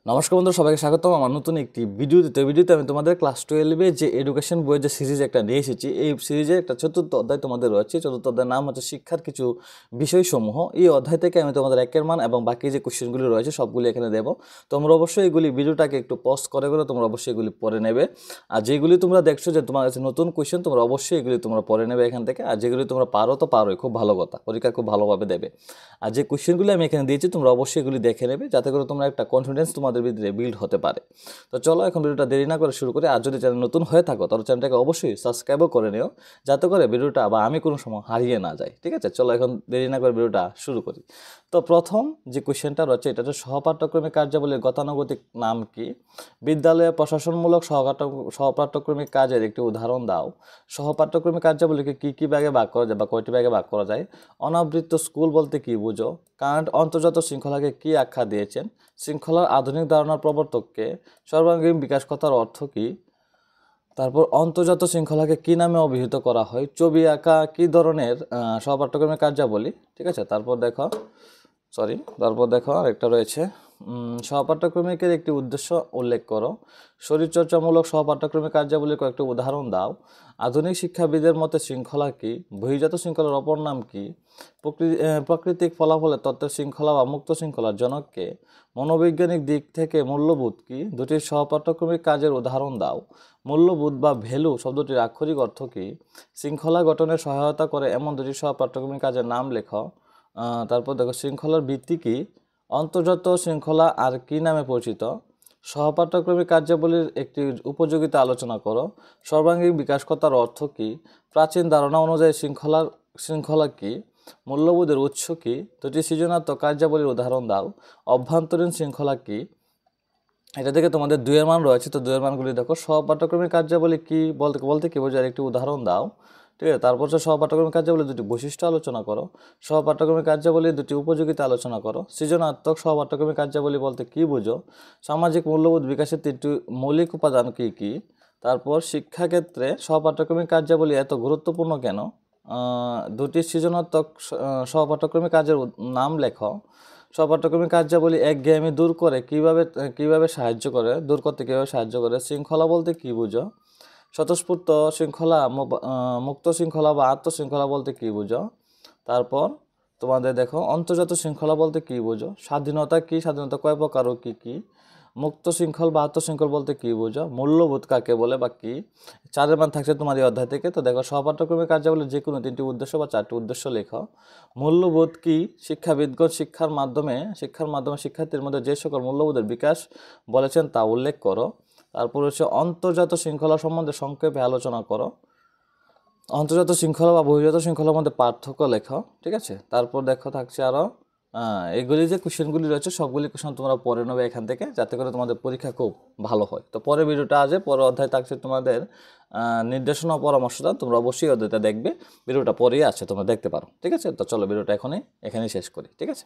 নমস্কার বন্ধু, সবাইকে স্বাগতম আমার নতুন একটি ভিডিওতে আমি তোমাদের ক্লাস 12 যে এডুকেশন বইয়ের যে সিরিজ একটা নিয়ে এসেছি। এই সিরিজে একটা চতুর্থ অধ্যায় তোমাদের রয়েছে। চতুর্থ অধ্যায়ের নাম হচ্ছে শিক্ষার কিছু বিষয়সমূহ। এই অধ্যায় থেকে আমি তোমাদের একের মান এবং বাকি যে কোশ্চেনগুলি রয়েছে সবগুলি এখানে দেবো। তোমরা অবশ্যই এগুলি ভিডিওটাকে একটু পজ করে তোমরা অবশ্যই এগুলি পড়ে নেবে। আর যেগুলি তোমরা দেখছো যে তোমার কাছে নতুন কোশ্চেন, তোমরা অবশ্যই এগুলি তোমরা পড়ে নেবে এখান থেকে। আর যেগুলি তোমরা পারো তো পারোই, খুব ভালো কথা, পরীক্ষা খুব ভালোভাবে দেবে। আর যে কোশ্চেনগুলি আমি এখানে দিয়েছি তোমরা অবশ্যই এগুলি দেখে নেবে, যাতে করে তোমরা একটা কনফিডেন্স তোমাদের ভিতরে বিল্ড হতে পারে। তো চলো এখন ভিডিওটা দেরি না করে শুরু করি। আর যদি চ্যানেল নতুন হয়ে থাকো তাহলে চ্যানেলটাকে অবশ্যই সাবস্ক্রাইবও করে নিও, যাতে করে ভিডিওটা বা আমি কোনো সময় হারিয়ে না যাই। ঠিক আছে, চলো এখন দেরি না করে ভিডিওটা শুরু করি। তো প্রথম যে কোশ্চেনটা রয়েছে এটা হচ্ছে সহপাঠ্যক্রমিক কার্যাবলীর গতানুগতিক নাম কি? বিদ্যালয়ে প্রশাসনমূলক সহপাঠ্যক্রমিক কাজের একটি উদাহরণ দাও। সহপাঠ্যক্রমিক কার্যাবলীকে কি কি ভাগে ভাগ করা যায় বা কয়টি ভাগে ভাগ করা যায়? অনাবৃত স্কুল বলতে কি বুঝো? কারেন্ট অন্তর্জাত শৃঙ্খলাকে কি আখ্যা দিয়েছেন? শৃঙ্খলার আধুনিক ধারণার প্রবর্তককে? সর্বাঙ্গীন বিকাশ কথার অর্থ কি? তারপর অন্তর্জাত শৃঙ্খলাকে কি নামে অভিহিত করা হয়? ছবি আঁকা কি ধরনের সহপাঠ্যক্রমিক কার্যাবলী? ঠিক আছে, তারপর দেখো আরেকটা রয়েছে, সহপাঠ্যক্রমিকের একটি উদ্দেশ্য উল্লেখ করো। শরীরচর্চামূলক সহপাঠ্যক্রমিক কার্যাবলীর কয়েকটি উদাহরণ দাও। আধুনিক শিক্ষাবিদের মতে শৃঙ্খলা কি? বহির্জাত শৃঙ্খলার অপর নাম কি? প্রাকৃতিক ফলাফলের তত্ত্বের শৃঙ্খলা বা মুক্ত শৃঙ্খলার জনককে? মনোবৈজ্ঞানিক দিক থেকে মূল্যবোধ কি? দুটি সহপাঠ্যক্রমিক কাজের উদাহরণ দাও। মূল্যবোধ বা ভ্যালু শব্দটির আক্ষরিক অর্থ কি? শৃঙ্খলা গঠনে সহায়তা করে এমন দুটি সহপাঠ্যক্রমিক কাজের নাম লেখো। তারপর দেখো, শৃঙ্খলার ভিত্তি কি? অন্তর্জাত শৃঙ্খলা আর কি নামে পরিচিত? সহপাঠ্যক্রমিক কার্যাবলীর একটি উপযোগিতা আলোচনা করো। সর্বাঙ্গীন বিকাশকতার অর্থ কি? প্রাচীন ধারণা অনুযায়ী শৃঙ্খলা কি? মূল্যবোধের উৎস কি? দুটি সৃজনাত্মক কার্যাবলীর উদাহরণ দাও। অভ্যন্তরীণ শৃঙ্খলা কি? এটা থেকে তোমাদের দুইয়ের মান রয়েছে, তো দুইয়ের মানগুলি দেখো। সহপাঠ্যক্রমিক কার্যাবলী কি বলতে বলতে কি বোঝায় একটি উদাহরণ দাও। ঠিক আছে, তারপর হচ্ছে সহপাঠ্যক্রমিক কার্যাবলী দুটি বৈশিষ্ট্য আলোচনা করো। সহপাঠ্যক্রমিক কার্যাবলী দুটি উপযোগিতা আলোচনা করো। সৃজনাত্মক সহপাঠ্যক্রমিক কার্যাবলী বলতে কি বুঝো? সামাজিক মূল্যবোধ বিকাশের তিনটি মৌলিক উপাদান কি কি? তারপর শিক্ষাক্ষেত্রে সহপাঠ্যক্রমিক কার্যাবলী এত গুরুত্বপূর্ণ কেন? দুটি সৃজনাত্মক সহপাঠ্যক্রমিক কাজের নাম লেখো। সহপাঠ্যক্রমিক কার্যাবলী একঘেয়েমি দূর করতে কিভাবে সাহায্য করে? শৃঙ্খলা বলতে কি বুঝো? স্বতঃস্ফূর্ত শৃঙ্খলা, মুক্ত শৃঙ্খলা বা আত্মশৃঙ্খলা বলতে কি বুঝো? তারপর তোমাদের দেখো, অন্তর্জাত শৃঙ্খলা বলতে কি বুঝো? স্বাধীনতা কি? স্বাধীনতা কয় প্রকার ও কি কি? মুক্ত শৃঙ্খল বা আত্মশৃঙ্খল বলতে কি বুঝো? মূল্যবোধ কাকে বলে বা কি? চারের মান থাকছে তোমার এই অধ্যায় থেকে। তো দেখো, সহপাঠ্যক্রমিক কার্যাবলীর যে কোনো তিনটি উদ্দেশ্য বা চারটি উদ্দেশ্য লেখো। মূল্যবোধ কি? শিক্ষাবিদগণ শিক্ষার মাধ্যমে শিক্ষার্থীর মধ্যে যে সকল মূল্যবোধের বিকাশ বলেছেন তা উল্লেখ করো। তারপর হচ্ছে অন্তর্জাত শৃঙ্খলা সম্বন্ধে সংক্ষেপে আলোচনা করো। অন্তর্জাত শৃঙ্খলা বা বহির্জাত শৃঙ্খলার মধ্যে পার্থক্য লেখো। ঠিক আছে, তারপর দেখো থাকছে আরও এগুলি যে কোশ্চেনগুলি রয়েছে সবগুলি কোশ্চেন তোমরা পড়ে নেবে এখান থেকে, যাতে করে তোমাদের পরীক্ষা খুব ভালো হয়। তো পরের ভিডিওটা পরের অধ্যায় থাকছে তোমাদের নির্দেশনা ও পরামর্শদান। তোমরা অবশ্যই অধ্যায়টা দেখবে, ভিডিওটা পরেই আছে, তোমরা দেখতে পারো। ঠিক আছে, তো চলো ভিডিওটা এখানেই শেষ করি। ঠিক আছে।